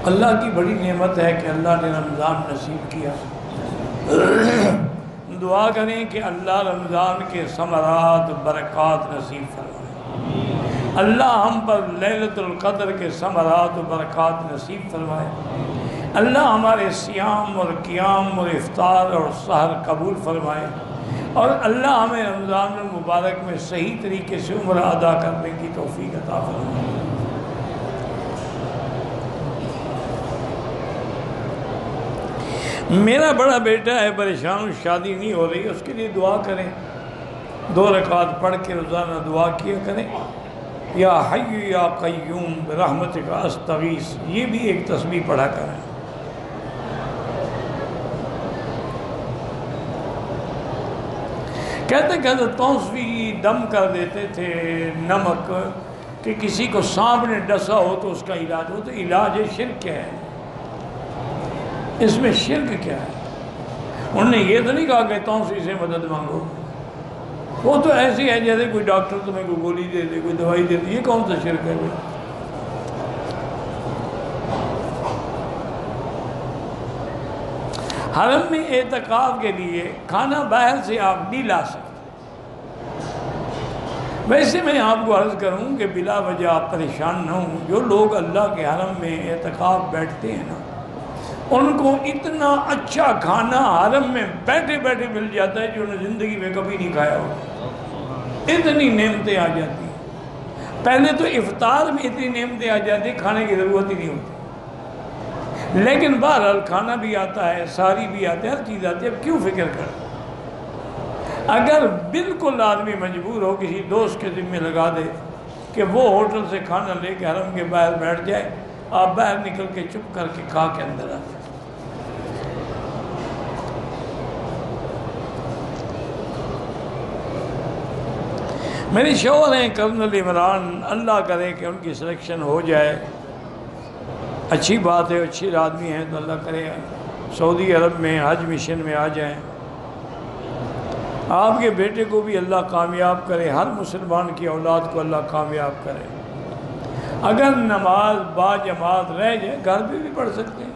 اللہ کی بڑی نعمت ہے کہ اللہ نے رمضان نصیب کیا۔ دعا کریں کہ اللہ رمضان کے ثمرات برکات نصیب فرمائے، اللہ ہم پر لیلۃ القدر کے ثمرات و برکات نصیب فرمائے، اللہ ہمارے صیام اور قیام اور افطار اور سحر قبول فرمائے، اور اللہ ہمیں رمضان المبارک میں صحیح طریقے سے عمرہ ادا کرنے کی توفیق عطا فرمائے۔ میرا بڑا بیٹا ہے پریشان، شادی نہیں ہو رہی، اس کے لیے دعا کریں، 2 رکعت پڑھ کے روزانہ دعا کیا کریں، یا حی یا قیوم برحمتک استغیث، یہ بھی ایک تسبیح پڑھا کریں۔ کہتے توسوی دم کر دیتے تھے نمک، کہ کسی کو سانپ نے ڈسا ہو تو اس کا علاج ہو، تو علاج ہے، شرک کیا ہے اس میں؟ شرک کیا ہے؟ انہوں نے یہ تو نہیں کہا کہ توسوی سے مدد مانگو، وہ تو ایسی ہے جیسے کوئی ڈاکٹر تمہیں کوئی گولی دے دے، کوئی دوائی دے دے، یہ کون سا شرک ہے؟ حرم میں اعتکاف کے لیے کھانا باہر سے آپ نہیں لا سکتے۔ ویسے میں آپ کو عرض کروں کہ بلا وجہ آپ پریشان نہ ہوں، جو لوگ اللہ کے حرم میں اعتکاف بیٹھتے ہیں نا، ان کو اتنا اچھا کھانا حرم میں بیٹھے بیٹھے مل جاتا ہے جو انہوں نے زندگی میں کبھی نہیں کھایا ہو، اتنی نعمتیں آ جاتی ہیں۔ پہلے تو افطار میں اتنی نعمتیں آ جاتی ہیں، کھانے کی ضرورت ہی نہیں ہوتی، لیکن بہرحال کھانا بھی آتا ہے، ساری بھی آتی ہے، ہر چیز آتی ہے، اب کیوں فکر کر؟ اگر بالکل آدمی مجبور ہو، کسی دوست کے ذمہ لگا دے کہ وہ ہوٹل سے کھانا لے کے حرم کے باہر بیٹھ جائے، آپ باہر نکل کے چپ کر کے کھا کے اندر آ جائیں۔ میری شوہر ہیں کرنل عمران، اللہ کرے کہ ان کی سلیکشن ہو جائے، اچھی بات ہے، اچھی آدمی ہیں، تو اللہ کرے سعودی عرب میں حج مشن میں آ جائیں۔ آپ کے بیٹے کو بھی اللہ کامیاب کرے، ہر مسلمان کی اولاد کو اللہ کامیاب کرے۔ اگر نماز با جماعت رہ جائے گھر پہ بھی پڑھ سکتے ہیں،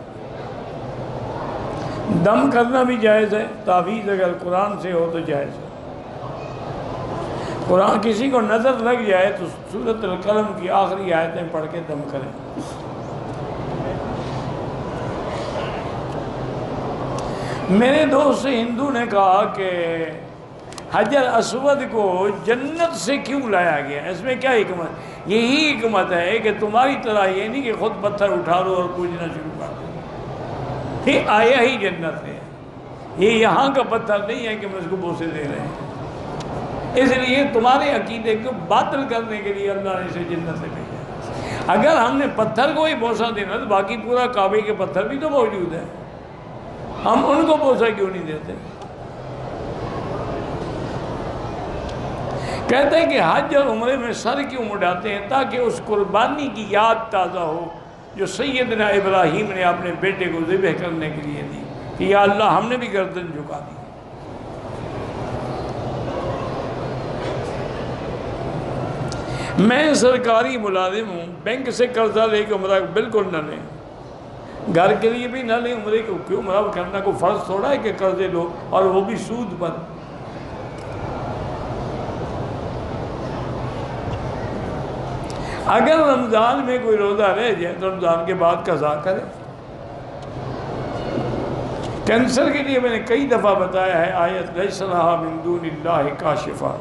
دم کرنا بھی جائز ہے، تعویذ اگر قرآن سے ہو تو جائز ہے۔ قرآن کسی کو نظر لگ جائے تو سورۃ القلم کی آخری آیتیں پڑھ کے دم کریں۔ میرے دوست ہندو نے کہا کہ حجر اسود کو جنت سے کیوں لایا گیا، اس میں کیا حکمت؟ یہی حکمت ہے کہ تمہاری طرح یہ نہیں کہ خود پتھر اٹھا لو اور پوجنا شروع کر دو، یہ آیا ہی جنت سے، یہ یہاں کا پتھر نہیں ہے کہ ہم اس کو بوسے دے رہے ہیں، اس لیے تمہارے عقیدے کو باطل کرنے کے لیے اللہ نے اسے جنت سے بھیجا۔ اگر ہم نے پتھر کو ہی بوسا دینا تو باقی پورا کعبے کے پتھر بھی تو موجود ہیں، ہم ان کو بوسا کیوں نہیں دیتے؟ کہتے ہیں کہ حج اور عمرے میں سر کیوں مڈاتے ہیں؟ تاکہ اس قربانی کی یاد تازہ ہو جو سیدنا ابراہیم نے اپنے بیٹے کو ذبح کرنے کے لیے دی، کہ یا اللہ ہم نے بھی گردن جھکا دی۔ میں سرکاری ملازم ہوں، بینک سے قرضہ لے کے عمرہ بالکل نہ لیں، گھر کے لیے بھی نہ لیں، عمرے کو کیوں؟ عمرہ کرنا کوئی فرض تھوڑا ہے کہ قرضے لو، اور وہ بھی سود پر۔ اگر رمضان میں کوئی روزہ رہ جائے تو رمضان کے بعد قضا کرے۔ کینسر کے لیے میں نے کئی دفعہ بتایا ہے آیت لیس لہا من دون اللہ کاشفہ،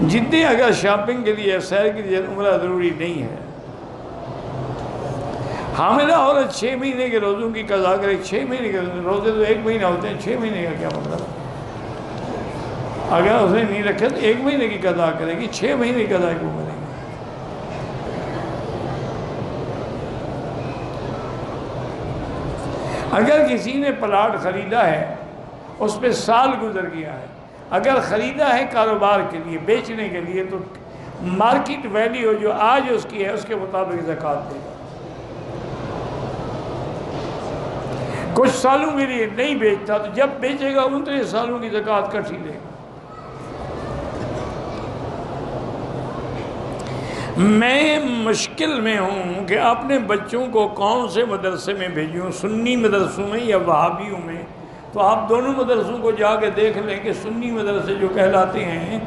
جتنے اگر شاپنگ کے لیے سیر کے لیے عمرہ ضروری نہیں ہے۔ حاملہ عورت 6 مہینے کے روزوں کی قضا کرے، 6 مہینے کے روزے تو 1 مہینہ ہوتے ہیں، 6 مہینے کا کیا مطلب؟ اگر اس نے نہیں رکھے تو 1 مہینے کی قضا کرے گی، 6 مہینے کی قضا کیوں کرے گی؟ اگر کسی نے پلاٹ خریدا ہے، اس پہ سال گزر گیا ہے، اگر خریدا ہے کاروبار کے لیے، بیچنے کے لیے، تو مارکیٹ ویلیو جو آج اس کی ہے اس کے مطابق زکوٰۃ دے گا۔ کچھ سالوں کے لیے نہیں بیچتا تو جب بیچے گا 29 سالوں کی زکوٰۃ کٹ ہی لے گا۔ میں مشکل میں ہوں کہ اپنے بچوں کو کون سے مدرسے میں بھیجوں، سنی مدرسوں میں یا وہابیوں میں۔ تو آپ دونوں مدرسوں کو جا کے دیکھ لیں کہ سنی مدرسے جو کہلاتے ہیں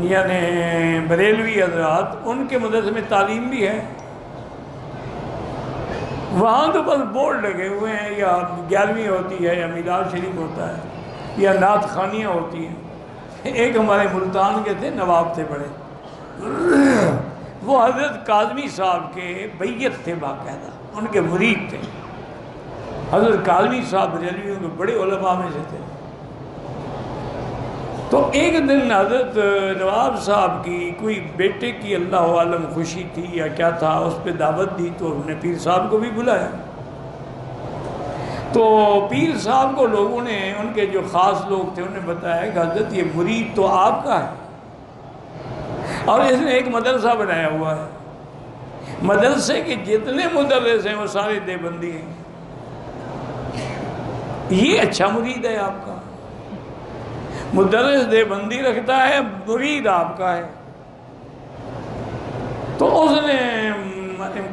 یعنی بریلوی حضرات، ان کے مدرسے میں تعلیم بھی ہے، وہاں تو بس بورڈ لگے ہوئے ہیں، یا 11ویں ہوتی ہے یا میلاد شریف ہوتا ہے یا نعت خوانیاں ہوتی ہیں۔ ایک ہمارے ملتان کے تھے، نواب تھے بڑے، وہ حضرت کاظمی صاحب کے بیعت تھے، باقاعدہ ان کے مرید تھے۔ حضرت کاظمی صاحب بریلویوں کے بڑے علماء میں سے تھے۔ تو ایک دن حضرت نواب صاحب کی کوئی بیٹے کی اللہ عالم خوشی تھی یا کیا تھا، اس پہ دعوت دی، تو انہوں نے پیر صاحب کو بھی بلایا۔ تو پیر صاحب کو لوگوں نے، ان کے جو خاص لوگ تھے، انہوں نے بتایا کہ حضرت یہ مرید تو آپ کا ہے اور اس نے ایک مدرسہ بنایا ہوا ہے، مدرسے کے جتنے مدرس ہیں وہ سارے دیوبندی ہیں، یہ اچھا مرید ہے آپ کا، مدرس دیوبندی رکھتا ہے، مرید آپ کا ہے۔ تو اس نے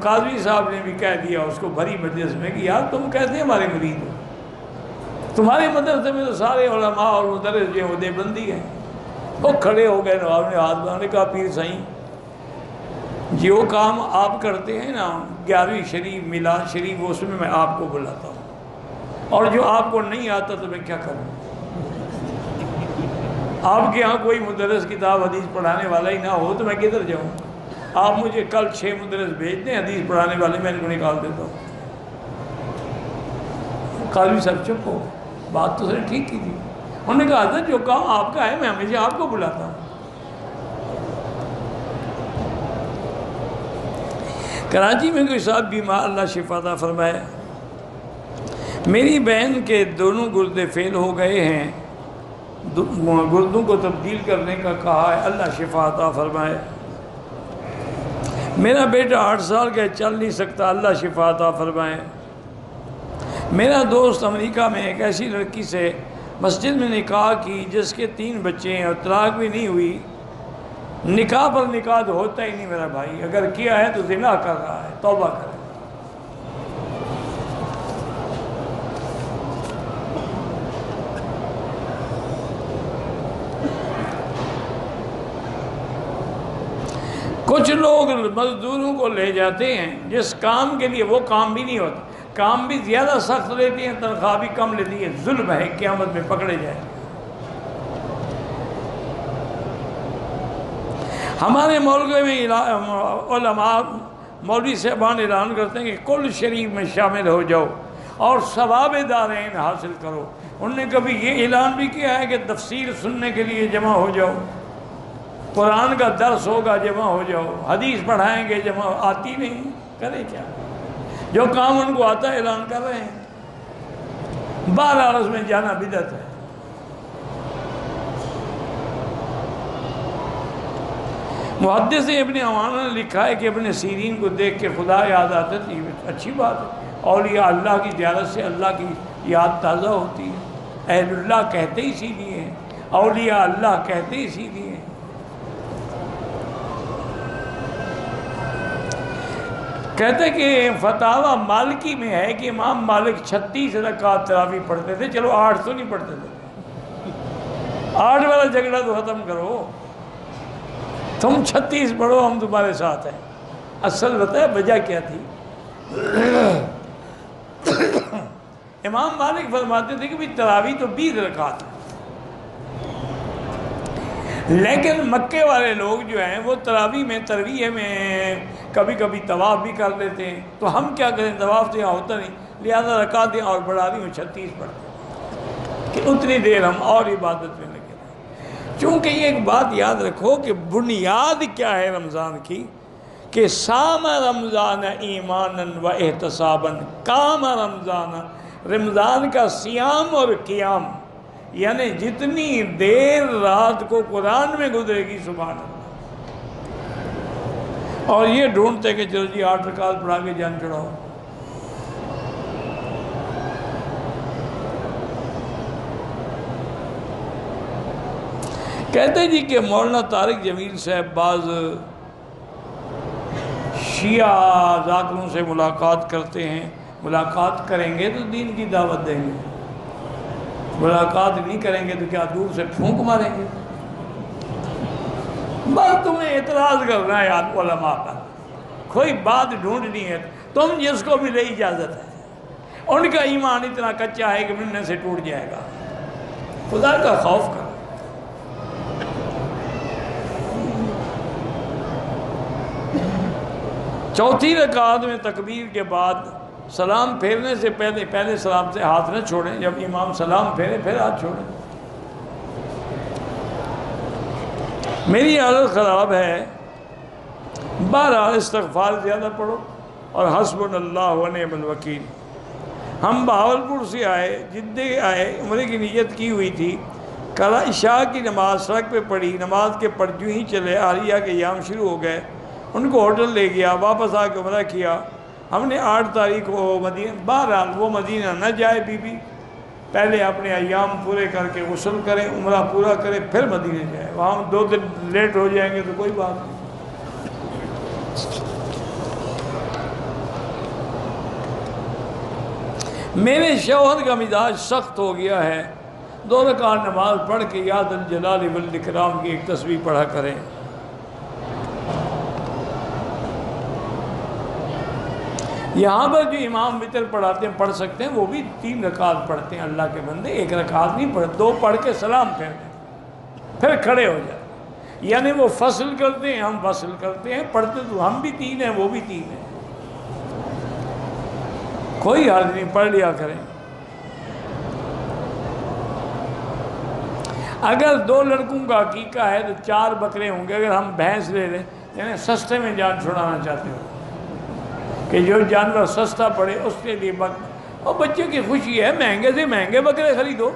قاضی صاحب نے بھی کہہ دیا اس کو بھری مجلس میں کہ یار تم کیسے ہمارے مرید ہو، تمہارے مدرسے میں تو سارے علماء اور مدرس جو ہیں وہ دیوبندی ہیں۔ وہ کھڑے ہو گئے، نواب نے ہاتھ بنانے کہا پیر سائیں، جو کام آپ کرتے ہیں نا 11ویں شریف میلاد شریف، اس میں آپ کو بلاتا ہوں، اور جو آپ کو نہیں آتا تو میں کیا کروں؟ آپ کے ہاں کوئی مدرس کتاب حدیث پڑھانے والا ہی نہ ہو تو میں کدھر جاؤں؟ آپ مجھے کل 6 مدرس بھیج دیں حدیث پڑھانے والے، میں ان کو نکال دیتا ہوں۔ قاضی صاحب چپ ہو، بات تو اس نے ٹھیک کی تھی۔ انہوں نے کہا حضرت جو کام آپ کا ہے میں ہمیشہ آپ کو بلاتا ہوں۔ کراچی میں کوئی صاحب بیمار، اللہ شفا عطا فرمائے، میری بہن کے دونوں گردے فیل ہو گئے ہیں، گردوں کو تبدیل کرنے کا کہا ہے، اللہ شفا عطا فرمائے۔ میرا بیٹا 8 سال کا چل نہیں سکتا، اللہ شفا عطا فرمائے۔ میرا دوست امریکہ میں ایک ایسی لڑکی سے مسجد میں نکاح کی جس کے 3 بچے ہیں اور طلاق بھی نہیں ہوئی، نکاح پر نکاح تو ہوتا ہی نہیں میرا بھائی، اگر کیا ہے تو زنا کر رہا ہے، توبہ کرے۔ کچھ لوگ مزدوروں کو لے جاتے ہیں جس کام کے لیے وہ کام بھی نہیں ہوتا، کام بھی زیادہ سخت لیتے ہیں، تنخواہ بھی کم لیتی ہے، ظلم ہے، قیامت میں پکڑے جائیں۔ ہمارے ملک میں علماء مولوی صاحبان اعلان کرتے ہیں کہ کل شریف میں شامل ہو جاؤ اور ثواب دارین حاصل کرو۔ انہوں نے کبھی یہ اعلان بھی کیا ہے کہ تفسیر سننے کے لیے جمع ہو جاؤ، قرآن کا درس ہوگا جمع ہو جاؤ، حدیث پڑھائیں گے جمع، آتی نہیں، کرے کیا؟ جو کام ان کو آتا ہے اعلان کر رہے ہیں، بہرحال اس میں جانا بدعت ہے۔ محدث ابن عوانہ نے لکھا ہے کہ ابن سیرین کو دیکھ کے خدا یاد آتا تھی، اچھی بات ہے، اولیاء اللہ کی زیارت سے اللہ کی یاد تازہ ہوتی ہے، اہل اللہ کہتے ہی اسی لیے ہیں، اولیاء اللہ کہتے ہی اسی لیے ہیں۔ کہتے کہ فتاوی مالکی میں ہے کہ امام مالک 36 رکعت تراویح پڑھتے تھے، چلو 8 تو نہیں پڑھتے تھے، 8 والا جھگڑا تو ختم کرو، تم 36 پڑھو، ہم تمہارے ساتھ ہیں۔ اصل بتائے وجہ کیا تھی؟ امام مالک فرماتے تھے کہ بھی تراویح تو 20 رکعت ہے، لیکن مکے والے لوگ جو ہیں وہ تراویح میں ترویح میں کبھی کبھی طواف بھی کر لیتے ہیں، تو ہم کیا کریں، طواف تو یہاں ہوتا نہیں، لہذا رکعتیں اور بڑھا دی ہوں 36 پڑھتے کہ اتنی دیر ہم اور عبادت میں لگے رہیں۔ چونکہ یہ ایک بات یاد رکھو کہ بنیاد کیا ہے رمضان کی، کہ سام رمضان ایماناً و احتساباً، کام رمضان کا سیام اور قیام، یعنی جتنی دیر رات کو قرآن میں گزرے گی سبحان اللہ، اور یہ ڈھونڈتے کہ چلو جی 8 رکعت پڑھا کے جان چڑھاؤ۔ کہتے جی کہ مولانا طارق جمیل صاحب بعض شیعہ ذاکروں سے ملاقات کرتے ہیں، ملاقات کریں گے تو دین کی دعوت دیں گے، ملاقات نہیں کریں گے تو کیا دور سے پھونک ماریں گے؟ بس تمہیں اعتراض کرنا ہے علماء پر، کوئی بات ڈھونڈنی ہے، تم جس کو بھی لے اجازت ہے، ان کا ایمان اتنا کچا ہے کہ ملنے سے ٹوٹ جائے گا، خدا کا خوف کر۔ چوتھی رکعت میں تکبیر کے بعد سلام پھیرنے سے پہلے سلام سے ہاتھ نہ چھوڑیں، جب امام سلام پھیرے پھر ہاتھ چھوڑیں۔ میری حالت خراب ہے، بہرحال استغفار زیادہ پڑھو اور حسبنا اللہ ونعم الوکیل۔ ہم بہاولپور سے آئے، جدے آئے، عمرے کی نیت کی ہوئی تھی، کل عشاء کی نماز سڑک پہ پڑھی، نماز کے پڑھ جو ہی چلے عالیہ کے ایام شروع ہو گئے، ان کو ہوٹل لے گیا، واپس آ کے عمرہ کیا۔ ہم نے 8 تاریخ کو مدینہ، بہرحال وہ مدینہ نہ جائے بی بی، پہلے اپنے ایام پورے کر کے غسل کرے، عمرہ پورا کرے، پھر مدینہ جائے، وہاں 2 دن لیٹ ہو جائیں گے تو کوئی بات نہیں۔ میرے شوہر کا مزاج سخت ہو گیا ہے، 2 رکعت نماز پڑھ کے یا ذا الجلال والاکرام کی ایک تسبیح پڑھا کریں۔ یہاں پر جو امام وتر پڑھاتے ہیں پڑھ سکتے ہیں، وہ بھی 3 رکعت پڑھتے ہیں اللہ کے بندے، 1 رکعت نہیں پڑھتے، 2 پڑھ کے سلام پھیرتے پھر کھڑے ہو جاتے، یعنی وہ فصل کرتے ہیں، ہم فصل کرتے ہیں، پڑھتے تو ہم بھی 3 ہیں وہ بھی 3 ہیں، کوئی حرج نہیں، پڑھ لیا کریں۔ اگر 2 لڑکوں کا عقیقہ ہے تو 4 بکرے ہوں گے، اگر ہم بھینس لے لیں، یعنی سستے میں جان چھڑانا چاہتے ہو کہ جو جانور سستا پڑے اس کے لیے اور بچے کی خوشی ہے، مہنگے سے مہنگے بکرے خریدو۔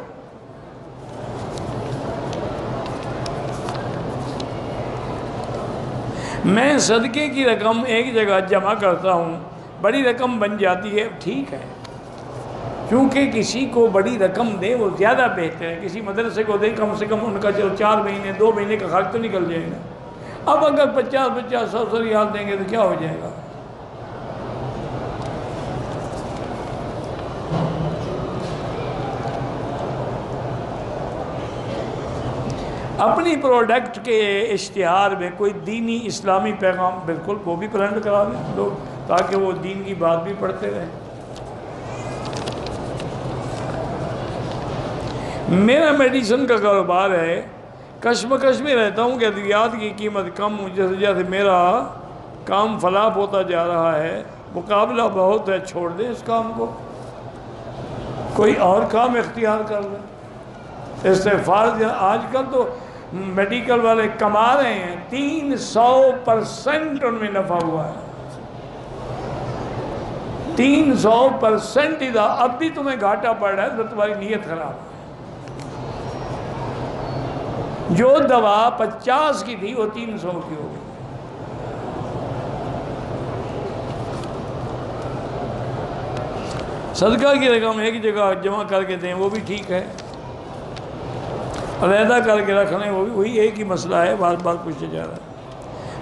میں صدقے کی رقم ایک جگہ جمع کرتا ہوں، بڑی رقم بن جاتی ہے، ٹھیک ہے، کیونکہ کسی کو بڑی رقم دے وہ زیادہ بہتر ہے، کسی مدرسے کو دے کم سے کم ان کا جو 4 مہینے 2 مہینے کا خرچ تو نکل جائے گا۔ اب اگر 50 100 ریال دیں گے تو کیا ہو جائے گا؟ اپنی پروڈکٹ کے اشتہار میں کوئی دینی اسلامی پیغام، بالکل وہ بھی پرنٹ کرا دیں لوگ، تاکہ وہ دین کی بات بھی پڑھتے رہیں۔ میرا میڈیسن کا کاروبار ہے، کشمکش میں رہتا ہوں کہ ادویات کی قیمت کم ہو، جیسے جیسے میرا کام فلاپ ہوتا جا رہا ہے، مقابلہ بہت ہے، چھوڑ دیں اس کام کو، کوئی اور کام اختیار کر لیں۔ استغفار، آج کل تو میڈیکل والے کما رہے ہیں، 300% ان میں نفع ہوا ہے، 300% اذا اب بھی تمہیں گھاٹا پڑ رہا ہے تو تمہاری نیت خراب ہے۔ جو دوا 50 کی تھی وہ 300 کی ہو گئی۔ صدقہ کی رقم ایک جگہ جمع کر کے دیں وہ بھی ٹھیک ہے، علیحدہ کر کے رکھ لیں وہ بھی، وہی ایک ہی مسئلہ ہے، بار بار پوچھا جا رہا ہے۔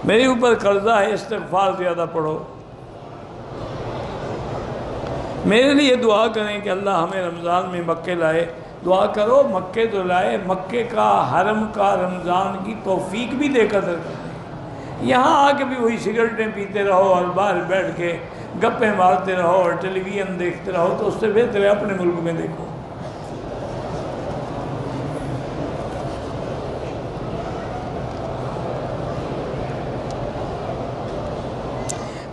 میرے اوپر قرضہ ہے، استغفار زیادہ پڑھو۔ میرے لیے دعا کریں کہ اللہ ہمیں رمضان میں مکے لائے، دعا کرو مکے تو لائے، مکے کا حرم کا رمضان کی توفیق بھی دے قدر کریں۔ یہاں آ کے بھی وہی سگریٹیں پیتے رہو اور باہر بیٹھ کے گپیں مارتے رہو اور ٹیلی ویژن دیکھتے رہو، تو اس سے بہتر ہے اپنے ملک میں دیکھو۔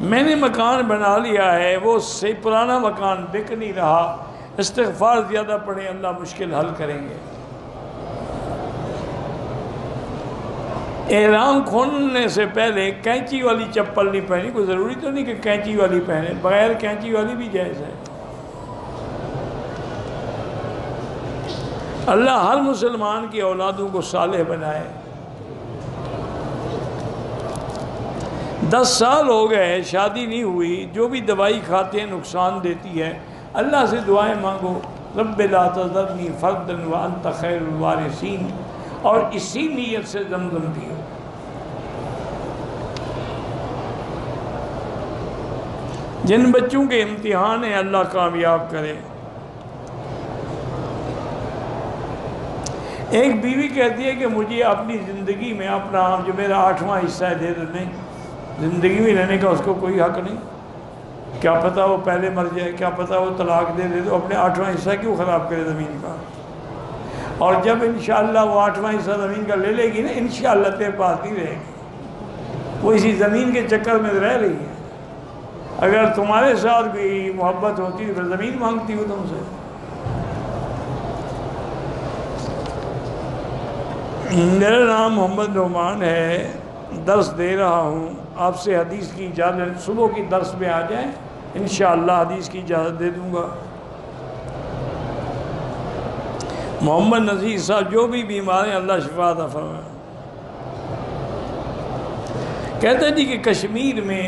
میں نے مکان بنا لیا ہے، وہ سے پرانا مکان بک نہیں رہا، استغفار زیادہ پڑھیں، اللہ مشکل حل کریں گے۔ احرام کھولنے سے پہلے کینچی والی چپل نہیں پہنی، کوئی ضروری تو نہیں کہ کینچی والی پہنے، بغیر کینچی والی بھی جائز ہے۔ اللہ ہر مسلمان کی اولادوں کو صالح بنائے۔ 10 سال ہو گئے شادی نہیں ہوئی، جو بھی دوائی کھاتے ہیں نقصان دیتی ہے، اللہ سے دعائیں مانگو، رب لا تذرنی فردا وانت خیر الوارثین، اور اسی نیت سے زمزم پیو۔ جن بچوں کے امتحان ہیں اللہ کامیاب کرے۔ ایک بیوی کہتی ہے کہ مجھے اپنی زندگی میں اپنا جو میرا 8واں حصہ ہے دے دو۔ نہیں، زندگی میں رہنے کا اس کو کوئی حق نہیں۔ کیا پتہ وہ پہلے مر جائے، کیا پتہ وہ طلاق دے دے، تو اپنے 8واں حصہ کیوں خراب کرے زمین کا؟ اور جب انشاءاللہ وہ 8واں حصہ زمین کا لے لے گی نا، انشاءاللہ تیرے پاس نہیں رہے گی، وہ اسی زمین کے چکر میں رہ رہی ہے۔ اگر تمہارے ساتھ کوئی محبت ہوتی تو پھر زمین مانگتی ہو تم سے۔ میرا نام محمد نعمان ہے، درس دے رہا ہوں، آپ سے حدیث کی اجازت، صبح کی درس میں آ جائیں، انشاءاللہ حدیث کی اجازت دے دوں گا۔ محمد نذیر صاحب جو بھی بیمار ہیں اللہ شفا عطا فرمائے۔ کہتے جی کہ کشمیر میں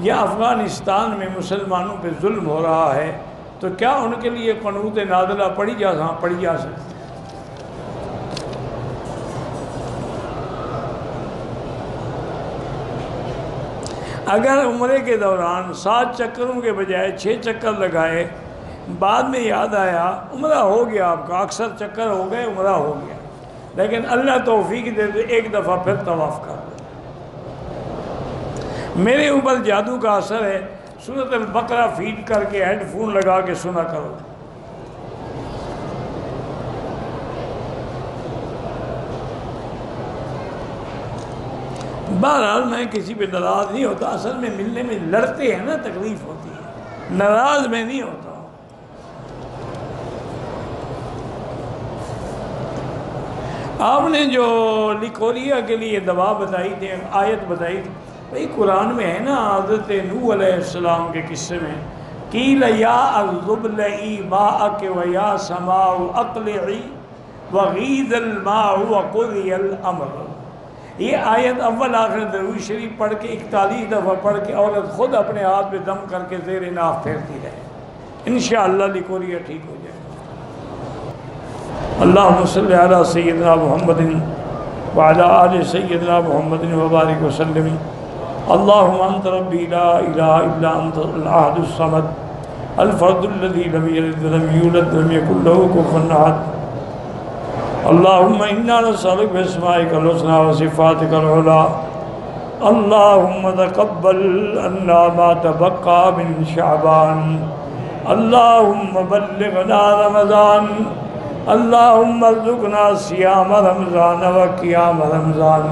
یا افغانستان میں مسلمانوں پہ ظلم ہو رہا ہے، تو کیا ان کے لیے قنوت نازلہ پڑھی جا سکتی؟ اگر عمرے کے دوران 7 چکروں کے بجائے 6 چکر لگائے، بعد میں یاد آیا عمرہ ہو گیا آپ کا، اکثر چکر ہو گئے، عمرہ ہو گیا، لیکن اللہ توفیق دے دے ایک دفعہ پھر طواف کر دے۔ میرے اوپر جادو کا اثر ہے، سورۃ البقرہ فیڈ کر کے ہیڈ فون لگا کے سنا کرو۔ بہرحال میں کسی پہ ناراض نہیں ہوتا، اصل میں ملنے میں لڑتے ہیں نا، تکلیف ہوتی ہے، ناراض میں نہیں ہوتا۔ آپ نے جو لیکوریا کے لیے دوا بتائی تھی، آیت بتائی تھی، بھئی قرآن میں ہے نا، حضرت نوح علیہ السلام کے قصے میں قیل یا ارض ابلعی ماءک ویا سماء اقلعی وغیض الماء وقضی الامر۔ یہ آیت اول آخر درود شریف پڑھ کے 41 دفعہ پڑھ کے عورت خود اپنے ہاتھ پہ دم کر کے زیر ناف پھیرتی رہے، انشاءاللہ لیکوریا ٹھیک ہو جائے۔ اللہم صلی علی سیدنا محمد وعلی آل سیدنا محمد وبارک وسلم۔ اللہم انت ربی لا الہ الا انت الاحد الصمد الفرد الذی لم یلد ولم یولد ولم یکن لہ کفوا احد۔ اللہم انا نسألک باسمائک الحسنی وصفاتک العلی۔ اللہم تقبل عنا ما تبقى من شعبان۔ اللہم بلغنا رمضان۔ اللہم ارزقنا صیام رمضان و قیام رمضان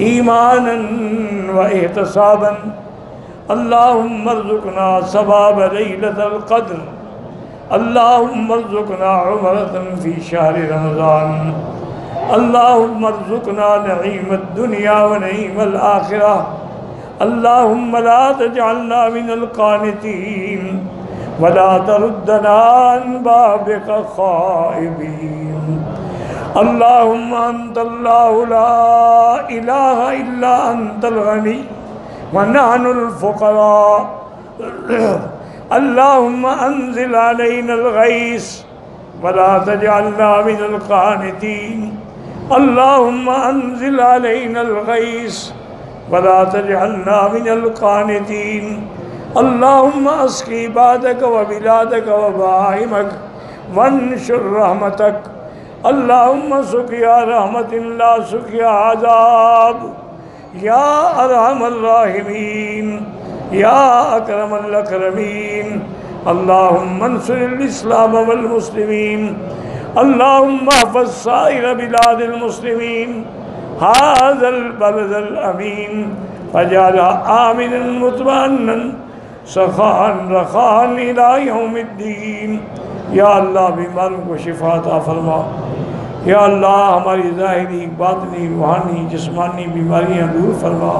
ایمانا و احتسابا۔ اللہم ارزقنا ثواب لیلۃ القدر۔ اللہم ارزقنا عمرة فی شہر رمضان۔ اللہم ارزقنا نعیم الدنیا و نعیم الآخرہ۔ اللہم لا تجعلنا من القانتین ولا تردنا عن بابک خائبین۔ اللہم انت اللہ لا الہ الا انت الغنی ونحن الفقراء۔ اللہم انزل علینا الغیث ولا تجعلنا من القانتین۔ اللہم انزل علینا الغیث ولا تجعلنا من القانتین۔ اللہم اسقی عبادک و بلادک و بہائمک وانشر رحمتک۔ اللہم سقیا رحمت لا سقیا عذاب، یا ارحم الراحمین یا اکرم الاکرمین۔ اللہم انصر الاسلام والمسلمین۔ اللہم احفظ سائر بلاد المسلمین هذا البلد الامین فاجعلها آمنا مطمئنا سخاء رخاء الى یوم الدین۔ یا اللہ بیماروں کو شفا عطا فرما، یا اللہ ہماری ظاہری باطنی روحانی جسمانی بیماریاں دور فرما،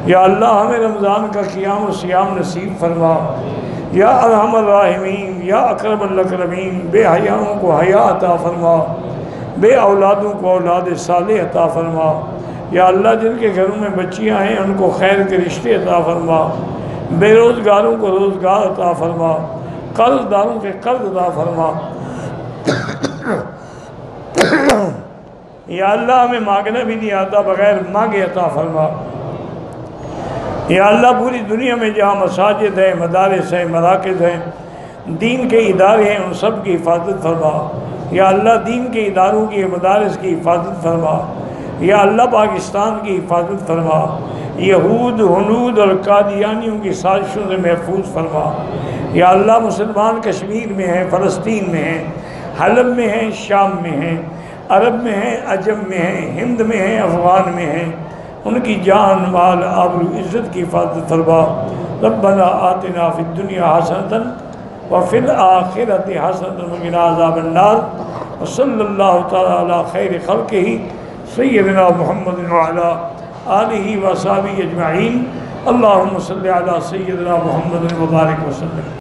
یا اللہ ہمیں رمضان کا قیام و سیام نصیب فرما، یا ارحم الراحمین یا اکرم الاکرمین۔ بے حیاؤں کو حیا عطا فرما، بے اولادوں کو اولاد صالح عطا فرما، یا اللہ جن کے گھروں میں بچیاں ہیں ان کو خیر کے رشتے عطا فرما، بے روزگاروں کو روزگار عطا فرما، قرض داروں کے قرض عطا فرما۔ یا اللہ ہمیں مانگنا بھی نہیں آتا، بغیر مانگے عطا فرما۔ یا اللہ پوری دنیا میں جہاں مساجد ہیں، مدارس ہیں، مراکز ہیں، دین کے ادارے ہیں، ان سب کی حفاظت فرما۔ یا اللہ دین کے اداروں کی، مدارس کی حفاظت فرما۔ یا اللہ پاکستان کی حفاظت فرما، یہود، ہنود اور قادیانیوں کی سازشوں سے محفوظ فرما۔ یا اللہ مسلمان کشمیر میں ہیں، فلسطین میں ہیں، حلب میں ہیں، شام میں ہیں، عرب میں ہیں، عجم میں ہیں، ہند میں ہیں، افغان میں ہیں، ان کی جان، مال، آبرو، عزت کی حفاظت فرما۔ ربنا آتنا فی الدنیا حسنۃ وفی الآخرۃ حسنۃ وقنا عذاب النار، وصلی اللہ تعالی علی خیر خلقہ سیدنا محمد وعلی آلہ وصحبہ اجمعین۔ اللہم صلی علی سیدنا محمد وبارک وسلم۔